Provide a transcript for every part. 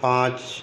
5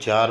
4